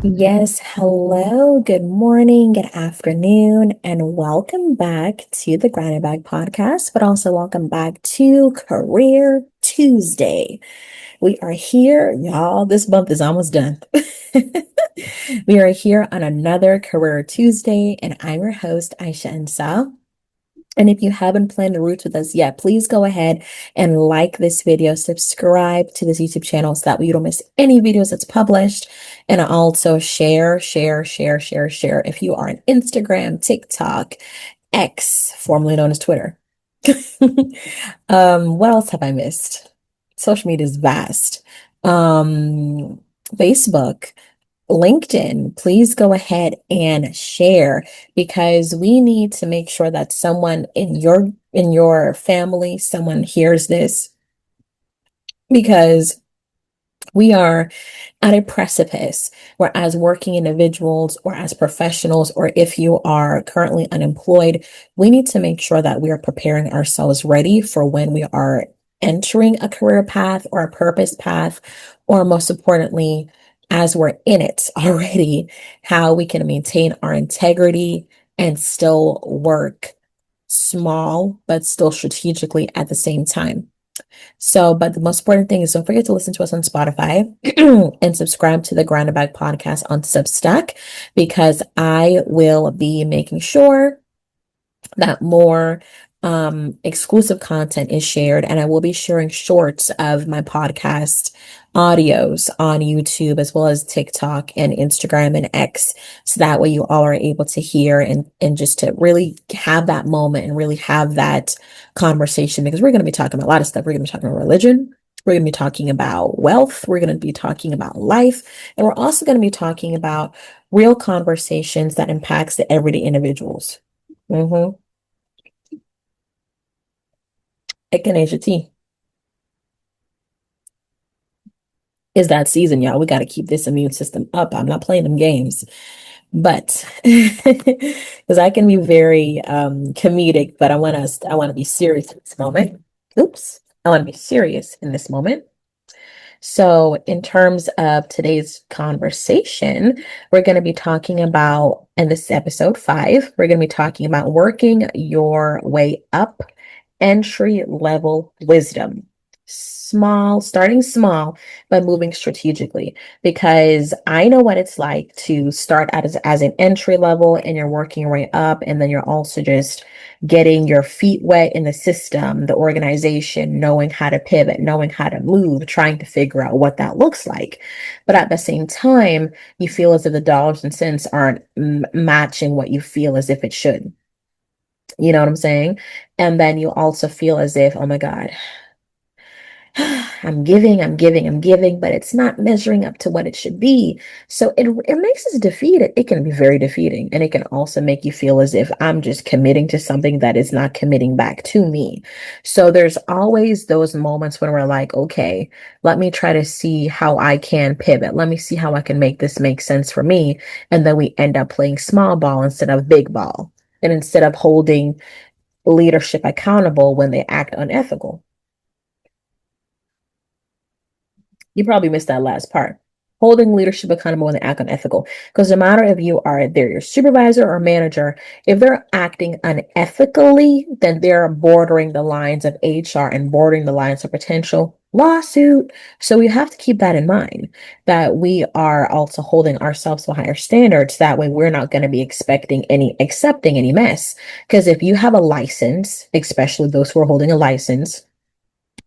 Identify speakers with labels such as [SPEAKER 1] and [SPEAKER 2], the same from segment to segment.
[SPEAKER 1] Yes, hello, good morning, good afternoon, and welcome back to the Grind It Back podcast, but also welcome back to Career Tuesday. We are here, y'all. This month is almost done. We are here on another Career Tuesday, and I'm your host, Aisha Ansah. And if you haven't planned the route with us yet, please go ahead and like this video, subscribe to this YouTube channel so that way you don't miss any videos that's published. And also share. If you are on Instagram, TikTok, X, formerly known as Twitter. What else have I missed? Social media is vast. Um, Facebook. LinkedIn, please go ahead and share because we need to make sure that someone in your family, someone hears this because we are at a precipice where as working individuals or as professionals, or if you are currently unemployed, we need to make sure that we are preparing ourselves ready for when we are entering a career path or a purpose path, or most importantly, as we're in it already, how we can maintain our integrity and still work small, but still strategically at the same time. So, but the most important thing is don't forget to listen to us on Spotify and subscribe to the Grind It Back podcast on Substack because I will be making sure that more exclusive content is shared, and I will be sharing shorts of my podcast audios on YouTube as well as TikTok and Instagram and X. So that way you all are able to hear and just to really have that moment and really have that conversation because we're going to be talking about a lot of stuff. We're going to be talking about religion. We're going to be talking about wealth. We're going to be talking about life. And we're also going to be talking about real conversations that impacts the everyday individuals. Mm-hmm. Echinacea tea is that season, y'all. We got to keep this immune system up. I'm not playing them games, but because I can be very comedic, but I want to be serious in this moment. Oops, I want to be serious in this moment. So, in terms of today's conversation, we're going to be talking about, and this is episode 5, we're going to be talking about working your way up, entry level wisdom. Starting small, but moving strategically. Because I know what it's like to start out as an entry level and you're working your way up, and then you're also just getting your feet wet in the system, the organization, knowing how to pivot, knowing how to move, trying to figure out what that looks like. But at the same time, you feel as if the dollars and cents aren't matching what you feel as if it should. You know what I'm saying? And then you also feel as if, oh my God, I'm giving, but it's not measuring up to what it should be. So it makes us defeated. It can be very defeating. And it can also make you feel as if I'm just committing to something that is not committing back to me. So there's always those moments when we're like, okay, let me try to see how I can pivot. Let me see how I can make this make sense for me. And then we end up playing small ball instead of big ball. And instead of holding leadership accountable when they act unethical. You probably missed that last part. Holding leadership accountable when they act unethical. Because no matter if you are they're your supervisor or manager, if they're acting unethically, then they're bordering the lines of HR and bordering the lines of potential lawsuit. So we have to keep that in mind that we are also holding ourselves to higher standards. That way we're not going to be accepting any mess. Because if you have a license, especially those who are holding a license,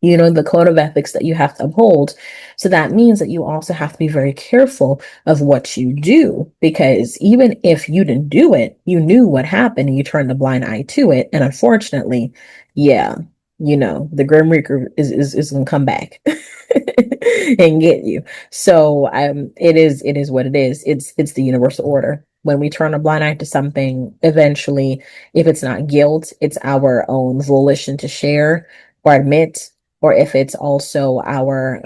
[SPEAKER 1] you know, the code of ethics that you have to uphold. So that means that you also have to be very careful of what you do, because even if you didn't do it, you knew what happened and you turned a blind eye to it. And unfortunately, yeah, you know, the Grim Reaper is gonna come back and get you. So it is what it is. It's the universal order. When we turn a blind eye to something, eventually, if it's not guilt, it's our own volition to share or admit, or if it's also our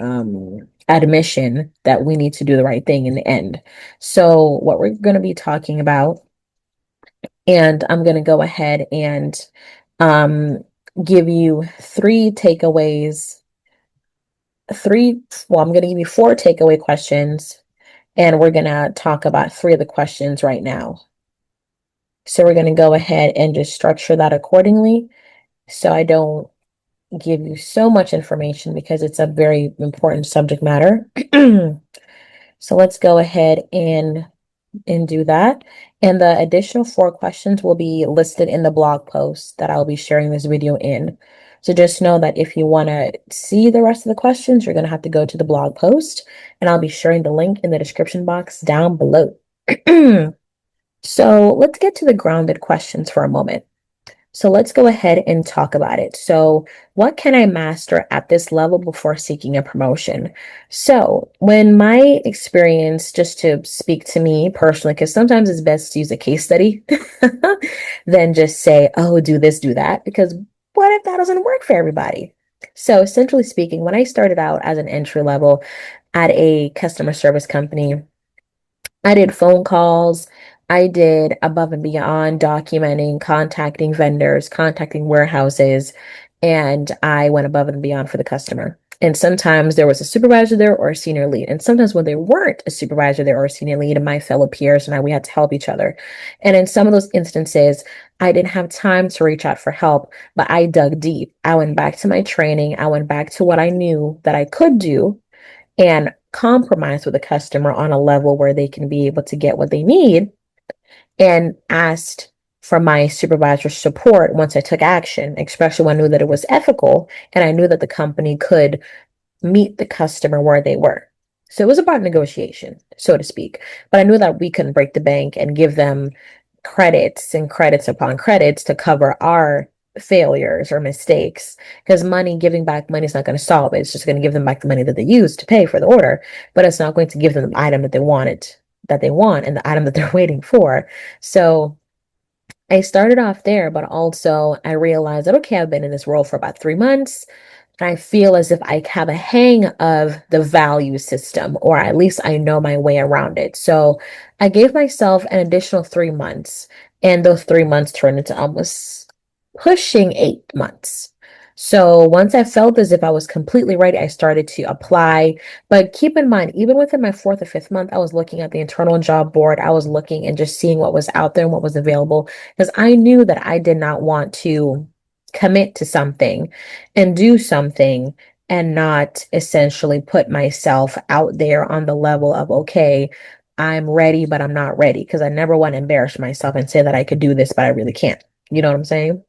[SPEAKER 1] admission that we need to do the right thing in the end. So, what we're going to be talking about, and I'm going to go ahead and um, give you three takeaways. I'm going to give you four takeaway questions And we're going to talk about three of the questions right now. So we're going to go ahead and just structure that accordingly. So I don't give you so much information because it's a very important subject matter. So let's go ahead and do that. And the additional four questions will be listed in the blog post that I'll be sharing this video in. So just know that if you want to see the rest of the questions, you're going to have to go to the blog post, and I'll be sharing the link in the description box down below. So let's get to the grounded questions for a moment. So let's go ahead and talk about it. So, what can I master at this level before seeking a promotion? So, when my experience, just to speak to me personally, because sometimes it's best to use a case study than just say, oh, do this, do that, because what if that doesn't work for everybody? So, essentially speaking, when I started out as an entry level at a customer service company, I did phone calls. I did above and beyond documenting, contacting vendors, contacting warehouses, and I went above and beyond for the customer. And sometimes there was a supervisor there or a senior lead. And sometimes when there weren't a supervisor there or a senior lead, and my fellow peers and I, we had to help each other. And in some of those instances, I didn't have time to reach out for help, but I dug deep. I went back to my training. I went back to what I knew that I could do and compromise with the customer on a level where they can be able to get what they need, and asked for my supervisor's support once I took action, especially when I knew that it was ethical and I knew that the company could meet the customer where they were. So it was about negotiation, so to speak. But I knew that we couldn't break the bank and give them credits and credits upon credits to cover our failures or mistakes, because giving back money is not going to solve it. It's just going to give them back the money that they used to pay for the order, but it's not going to give them the item that they wanted, that they want, and the item that they're waiting for. So I started off there, but also I realized that, okay, I've been in this role for about 3 months. And I feel as if I have a hang of the value system, or at least I know my way around it. So I gave myself an additional 3 months, and those 3 months turned into almost pushing 8 months. So once I felt as if I was completely ready, I started to apply. But keep in mind, even within my fourth or fifth month, I was looking at the internal job board. I was looking and just seeing what was out there and what was available, because I knew that I did not want to commit to something and do something and not essentially put myself out there on the level of, okay, I'm ready, but I'm not ready, because I never want to embarrass myself and say that I could do this, but I really can't. You know what I'm saying?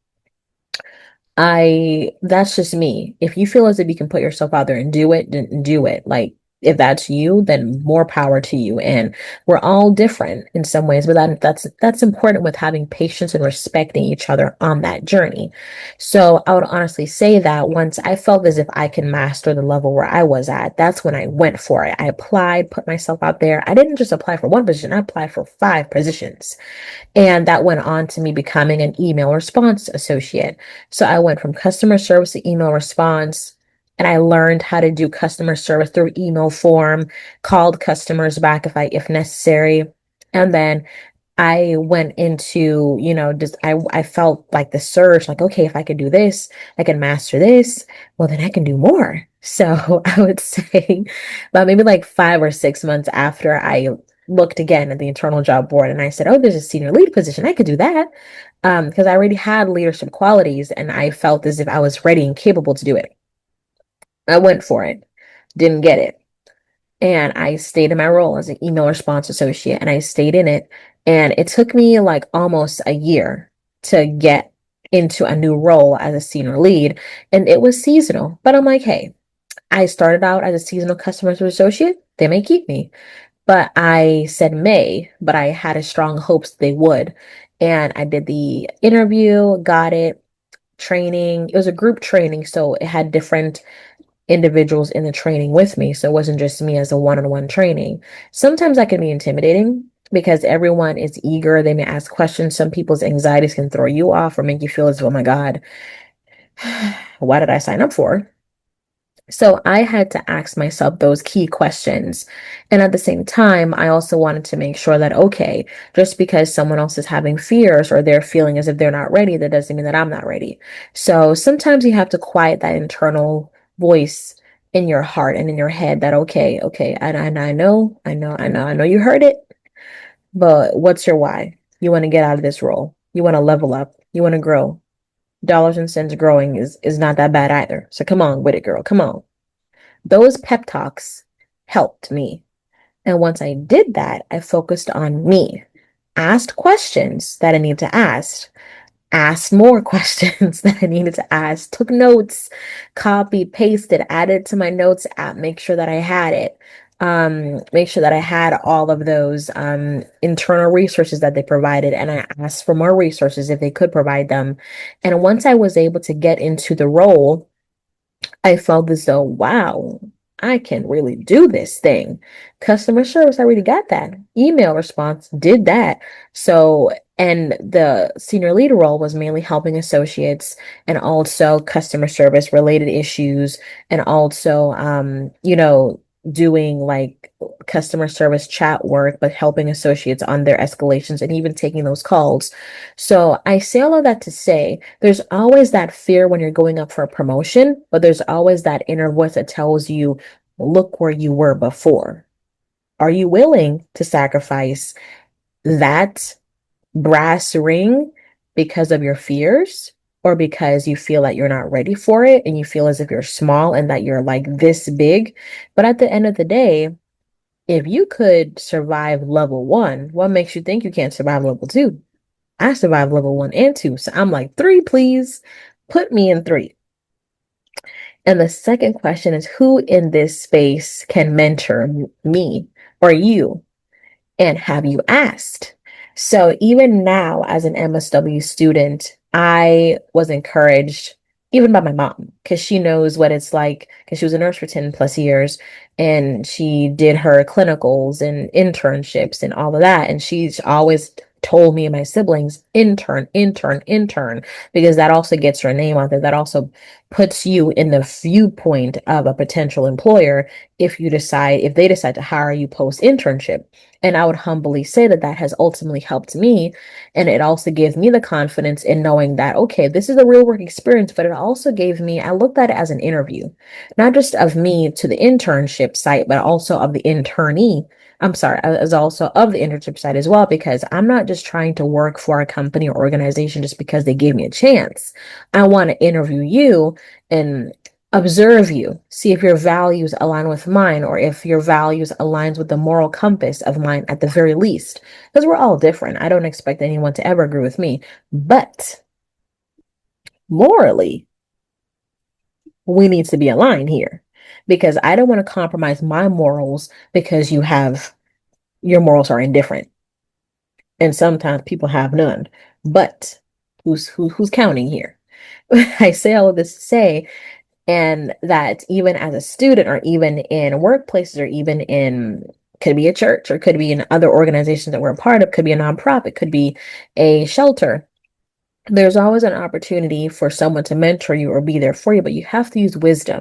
[SPEAKER 1] That's just me. If you feel as if you can put yourself out there and do it, then do it. Like, if that's you, then more power to you. And we're all different in some ways, but that's important with having patience and respecting each other on that journey. So I would honestly say that once I felt as if I can master the level where I was at, that's when I went for it. I applied, put myself out there. I didn't just apply for one position, I applied for 5 positions. And that went on to me becoming an email response associate. So I went from customer service to email response, and I learned how to do customer service through email form, called customers back if necessary. And then I went into, just I felt like the surge, like, okay, if I could do this, I can master this, well, then I can do more. So I would say about maybe like 5 or 6 months after, I looked again at the internal job board and I said, oh, there's a senior lead position. I could do that. Because I already had leadership qualities and I felt as if I was ready and capable to do it. I went for it, didn't get it. And I stayed in my role as an email response associate, and I stayed in it. And it took me like almost a year to get into a new role as a senior lead. And it was seasonal. But I'm like, hey, I started out as a seasonal customer service associate. They may keep me. But I said may, but I had a strong hopes they would. And I did the interview, got it, training. It was a group training, so it had different individuals in the training with me. So it wasn't just me as a one-on-one training. Sometimes that can be intimidating because everyone is eager. They may ask questions. Some people's anxieties can throw you off or make you feel as, oh my God, why did I sign up for? So I had to ask myself those key questions. And at the same time, I also wanted to make sure that, okay, just because someone else is having fears or they're feeling as if they're not ready, that doesn't mean that I'm not ready. So sometimes you have to quiet that internal voice in your heart and in your head that, okay, okay, and I know you heard it, but what's your why? You want to get out of this role. You want to level up. You want to grow. Dollars and cents growing is not that bad either. So come on with it, girl. Come on. Those pep talks helped me. And once I did that, I focused on me, asked questions that I need to ask, asked more questions that I needed to ask, took notes, copy, pasted, added to my notes app, make sure that I had it. Make sure that I had all of those internal resources that they provided, and I asked for more resources if they could provide them. And once I was able to get into the role, I felt as though, wow, I can really do this thing. Customer service, I already got that. Email response, did that. So, and the senior leader role was mainly helping associates and also customer service related issues, and also, doing like customer service chat work, but helping associates on their escalations and even taking those calls. So I say all of that to say there's always that fear when you're going up for a promotion, but there's always that inner voice that tells you, look where you were before. Are you willing to sacrifice that brass ring because of your fears? Or because you feel that you're not ready for it and you feel as if you're small and that you're like this big. But at the end of the day, if you could survive level one, what makes you think you can't survive level two? I survived level one and two. So I'm like, three, please. Put me in three. And the second question is, who in this space can mentor me or you? And have you asked? So even now, as an MSW student, I was encouraged even by my mom because she knows what it's like because she was a nurse for 10 plus years and she did her clinicals and internships and all of that. And she's always told me and my siblings, intern, intern, intern, because that also gets your name out there. That also puts you in the viewpoint of a potential employer if they decide to hire you post internship. And I would humbly say that that has ultimately helped me. And it also gave me the confidence in knowing that, okay, this is a real work experience, but it also gave me, I looked at it as an interview, not just of me to the internship site, but also of the internee. I'm sorry, as also of the internship site as well, because I'm not just trying to work for a company or organization just because they gave me a chance. I want to interview you and observe you, see if your values align with mine or if your values aligns with the moral compass of mine at the very least. Because we're all different. I don't expect anyone to ever agree with me. But morally, we need to be aligned here. Because I don't want to compromise my morals because your morals are indifferent. And sometimes people have none. But who's counting here? I say all of this to say, and that even as a student or even in workplaces or even in could be a church or could be in other organizations that we're a part of, could be a nonprofit, could be a shelter, there's always an opportunity for someone to mentor you or be there for you, but you have to use wisdom.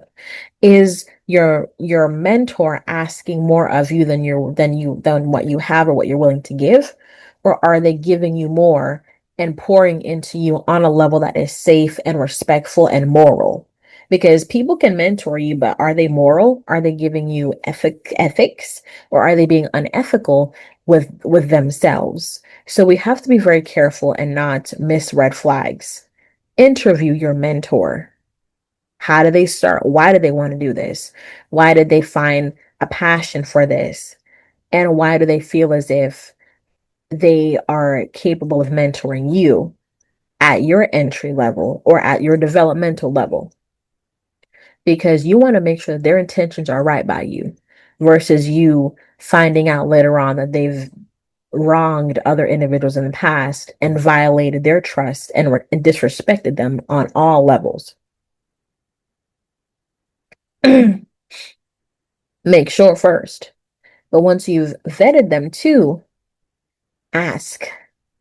[SPEAKER 1] Is your mentor asking more of you than what you have or what you're willing to give? Or are they giving you more and pouring into you on a level that is safe and respectful and moral? Because people can mentor you, but are they moral? Are they giving you ethics, or are they being unethical with themselves? So we have to be very careful and not miss red flags. Interview your mentor. How did they start? Why did they want to do this? Why did they find a passion for this? And why do they feel as if they are capable of mentoring you at your entry level or at your developmental level? Because you want to make sure that their intentions are right by you versus you finding out later on that they've wronged other individuals in the past and violated their trust and disrespected them on all levels. Make sure first. But once you've vetted them too, ask,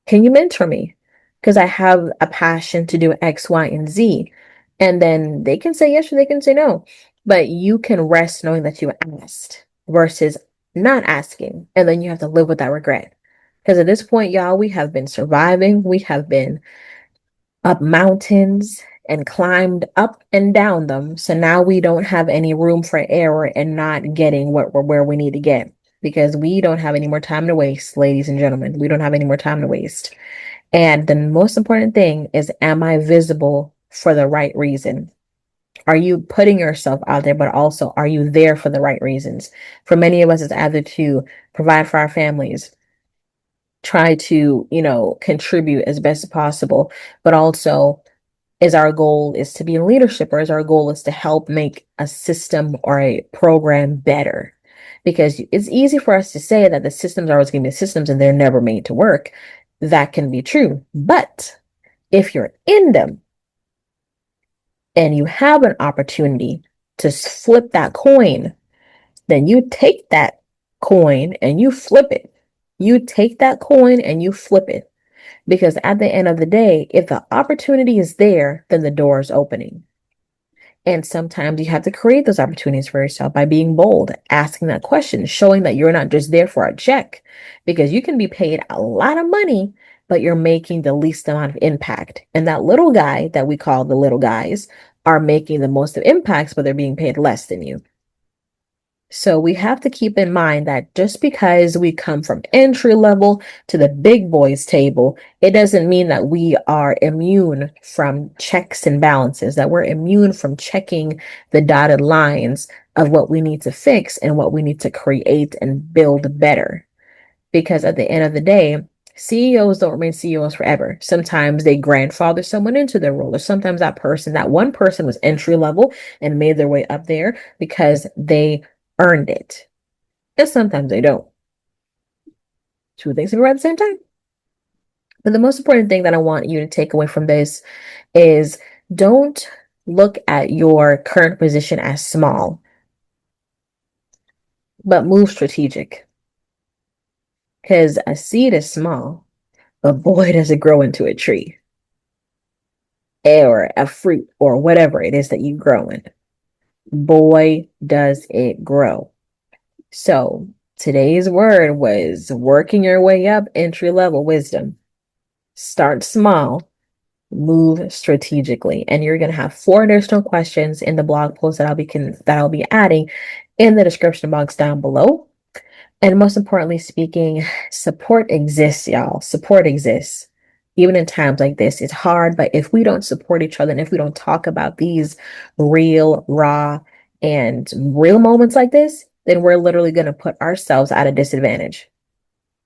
[SPEAKER 1] can you mentor me? Because I have a passion to do X, Y, and Z. And then they can say yes or they can say no. But you can rest knowing that you asked versus not asking. And then you have to live with that regret. Because at this point, y'all, we have been surviving. We have been up mountains and climbed up and down them. So now we don't have any room for error and not getting where we need to get, because we don't have any more time to waste, ladies and gentlemen. We don't have any more time to waste. And the most important thing is, am I visible for the right reason? Are you putting yourself out there, but also are you there for the right reasons? For many of us, it's either to provide for our families, try to, contribute as best as possible, but also is our goal is to be in leadership, or is our goal is to help make a system or a program better? Because it's easy for us to say that the systems are always going to be systems and they're never made to work. That can be true. But if you're in them and you have an opportunity to flip that coin, then you take that coin and you flip it. You take that coin and you flip it. Because at the end of the day, if the opportunity is there, then the door is opening. And sometimes you have to create those opportunities for yourself by being bold, asking that question, showing that you're not just there for a check, because you can be paid a lot of money, but you're making the least amount of impact. And that little guy that we call the little guys are making the most of impacts, but they're being paid less than you. So we have to keep in mind that just because we come from entry level to the big boys table, it doesn't mean that we are immune from checks and balances, that we're immune from checking the dotted lines of what we need to fix and what we need to create and build better. Because at the end of the day, CEOs don't remain CEOs forever. Sometimes they grandfather someone into their role, or sometimes that one person was entry level and made their way up there because they earned it. And sometimes they don't. Two things can be right at the same time. But the most important thing that I want you to take away from this is, don't look at your current position as small, but move strategic. Because a seed is small, but boy, does it grow into a tree or a fruit or whatever it is that you grow in. Boy, does it grow. So today's word was working your way up, entry level wisdom. Start small, move strategically. And you're going to have 4 additional questions in the blog post that I'll be adding in the description box down below. And most importantly speaking, support exists, y'all. Support exists. Even in times like this, it's hard, but if we don't support each other and if we don't talk about these real, raw, and real moments like this, then we're literally going to put ourselves at a disadvantage.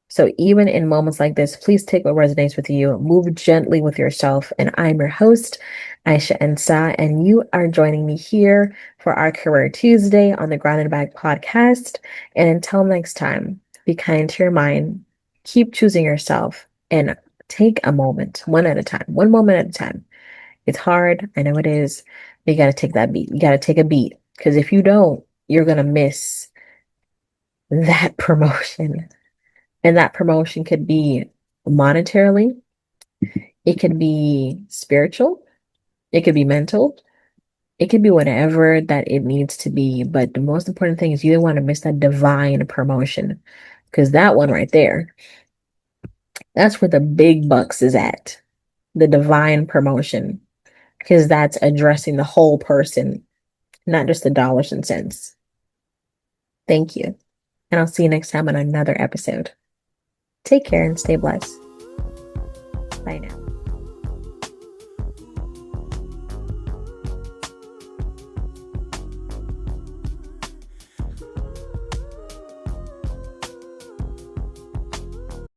[SPEAKER 1] So even in moments like this, please take what resonates with you, move gently with yourself. And I'm your host, Aisha Ensa, and you are joining me here for our Career Tuesday on the Grounded Bag podcast. And until next time, be kind to your mind, keep choosing yourself, and take a moment, one at a time, one moment at a time. It's hard. I know it is. But you got to take that beat. You got to take a beat, because if you don't, you're going to miss that promotion. And that promotion could be monetarily, it could be spiritual, it could be mental, it could be whatever that it needs to be. But the most important thing is you don't want to miss that divine promotion, because that one right there, that's where the big bucks is at. The divine promotion, because that's addressing the whole person, not just the dollars and cents. Thank you. And I'll see you next time on another episode. Take care and stay blessed. Bye now.